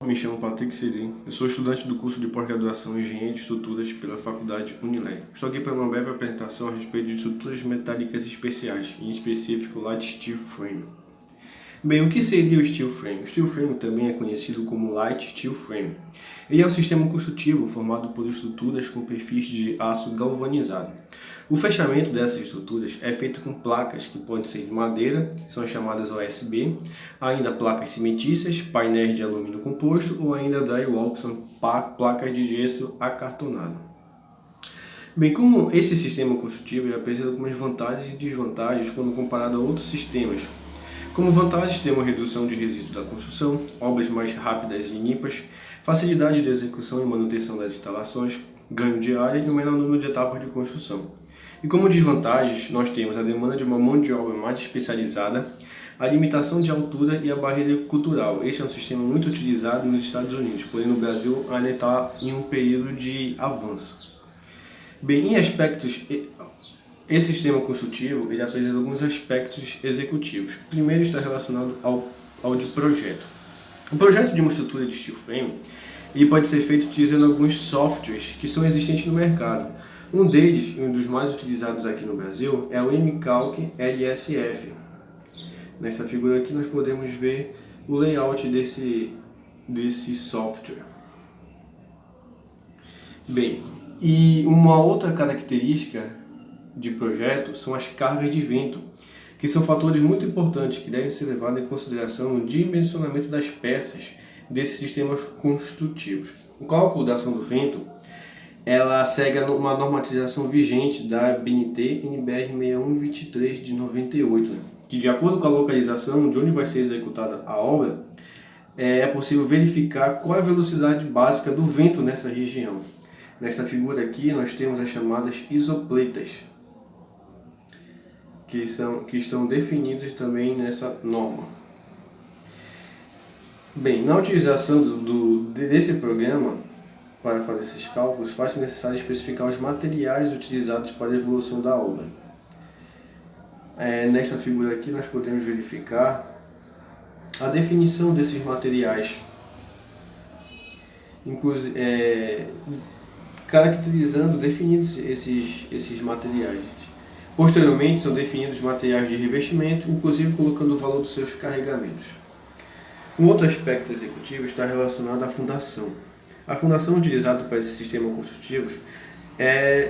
Me chamo Patrick Cedrin, eu sou estudante do curso de pós-graduação em Engenharia de Estruturas pela Faculdade Unileg. Estou aqui para uma breve apresentação a respeito de estruturas metálicas especiais, em específico Light Steel Frame. Bem, o que seria o Steel Frame? O Steel Frame também é conhecido como Light Steel Frame. Ele é um sistema construtivo formado por estruturas com perfis de aço galvanizado. O fechamento dessas estruturas é feito com placas que podem ser de madeira, que são chamadas OSB, ainda placas cimentícias, painéis de alumínio composto ou ainda drywall, que são placas de gesso acartonado. Bem, como esse sistema construtivo ele apresenta algumas vantagens e desvantagens quando comparado a outros sistemas. Como vantagens, temos redução de resíduos da construção, obras mais rápidas e limpas, facilidade de execução e manutenção das instalações, ganho de área e um menor número de etapas de construção. E como desvantagens, nós temos a demanda de uma mão de obra mais especializada, a limitação de altura e a barreira cultural. Este é um sistema muito utilizado nos Estados Unidos, porém no Brasil ainda está em um período de avanço. Bem, em aspectos, esse sistema construtivo ele apresenta alguns aspectos executivos. O primeiro está relacionado ao de projeto. O projeto de uma estrutura de steel frame ele pode ser feito utilizando alguns softwares que são existentes no mercado. Um deles, e um dos mais utilizados aqui no Brasil, é o MCalc LSF. Nesta figura aqui nós podemos ver o layout desse software. Bem, e uma outra característica de projeto são as cargas de vento, que são fatores muito importantes que devem ser levados em consideração no dimensionamento das peças desses sistemas construtivos. O cálculo da ação do vento ela segue uma normatização vigente da BNT NBR 6123 de 98, que de acordo com a localização de onde vai ser executada a obra, é possível verificar qual é a velocidade básica do vento nessa região. Nesta figura aqui nós temos as chamadas isopletas, que estão definidas também nessa norma. Bem, na utilização desse programa, para fazer esses cálculos, faz-se necessário especificar os materiais utilizados para a evolução da obra. Nesta figura aqui nós podemos verificar a definição desses materiais, caracterizando, definindo esses materiais. Posteriormente são definidos materiais de revestimento, inclusive colocando o valor dos seus carregamentos. Um outro aspecto executivo está relacionado à fundação. A fundação utilizada para esses sistemas construtivos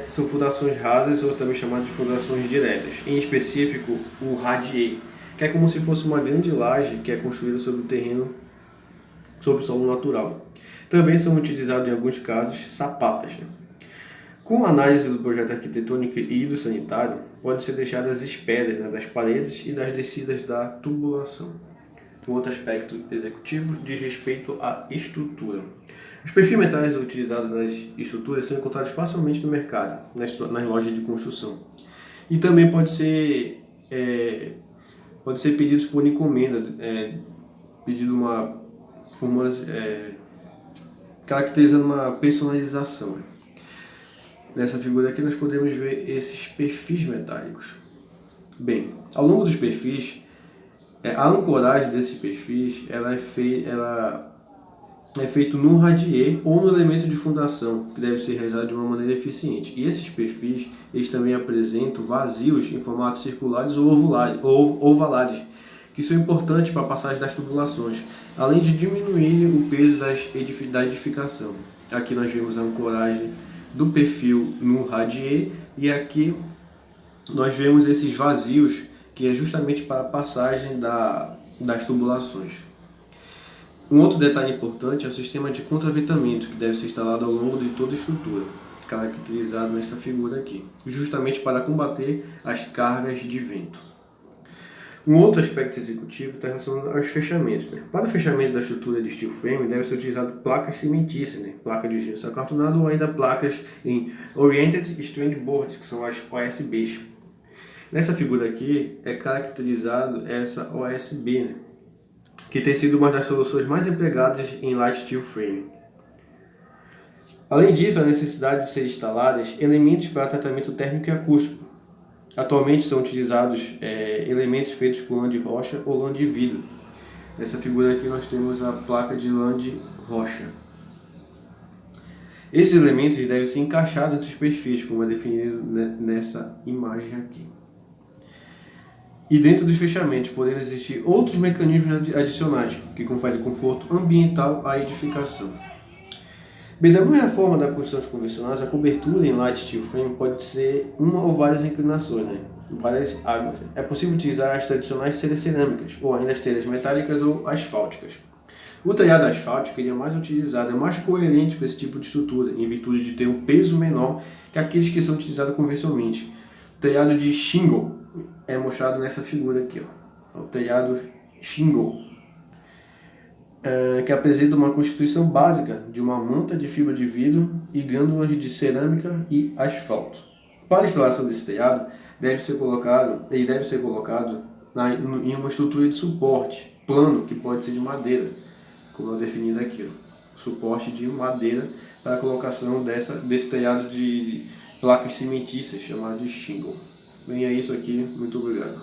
são fundações rasas ou também chamadas de fundações diretas, em específico o radier, que é como se fosse uma grande laje que é construída sobre o terreno, sobre o solo natural. Também são utilizados em alguns casos sapatas. Com a análise do projeto arquitetônico e do sanitário, podem ser deixadas esperas das paredes e das descidas da tubulação. Um outro aspecto executivo diz respeito à estrutura. Os perfis metálicos utilizados nas estruturas são encontrados facilmente no mercado, nas lojas de construção. E também pode ser pedidos por encomenda, caracterizando uma personalização. Nessa figura aqui nós podemos ver esses perfis metálicos. Bem, ao longo dos perfis, a ancoragem desses perfis ela é feito no radier ou no elemento de fundação, que deve ser realizado de uma maneira eficiente. E esses perfis eles também apresentam vazios em formatos circulares ou ovalares, que são importantes para a passagem das tubulações, além de diminuir o peso da edificação. Aqui nós vemos a ancoragem do perfil no radier e aqui nós vemos esses vazios que é justamente para a passagem das tubulações. Um outro detalhe importante é o sistema de contraventamento, que deve ser instalado ao longo de toda a estrutura, caracterizado nessa figura aqui, justamente para combater as cargas de vento. Um outro aspecto executivo está relacionado aos fechamentos. Para o fechamento da estrutura de steel frame, deve ser utilizado placas cimentícias, placa de gesso acartonado ou ainda placas em Oriented Strand Boards, que são as OSBs. Nessa figura aqui é caracterizado essa OSB, que tem sido uma das soluções mais empregadas em Light Steel Frame. Além disso, a necessidade de ser instalados elementos para tratamento térmico e acústico. Atualmente são utilizados elementos feitos com lã de rocha ou lã de vidro. Nessa figura aqui nós temos a placa de lã de rocha. Esses elementos devem ser encaixados entre os perfis, como é definido nessa imagem aqui. E dentro dos fechamentos podem existir outros mecanismos adicionais que conferem conforto ambiental à edificação. Bem, da mesma forma da construção convencionais, a cobertura em light steel frame pode ser uma ou várias inclinações, várias águas. É possível utilizar as tradicionais telhas cerâmicas, ou ainda as telhas metálicas ou asfálticas. O telhado asfáltico é mais utilizado, é mais coerente com esse tipo de estrutura, em virtude de ter um peso menor que aqueles que são utilizados convencionalmente. O telhado de shingle é mostrado nessa figura aqui, ó. O telhado shingle, que apresenta uma constituição básica de uma manta de fibra de vidro e glândulas de cerâmica e asfalto. Para a instalação desse telhado, deve ser colocado em uma estrutura de suporte plano, que pode ser de madeira, como é definido aqui, ó. Suporte de madeira para a colocação desse telhado de placas cimentícias, chamado de shingle. Bem, é isso aqui. Muito obrigado.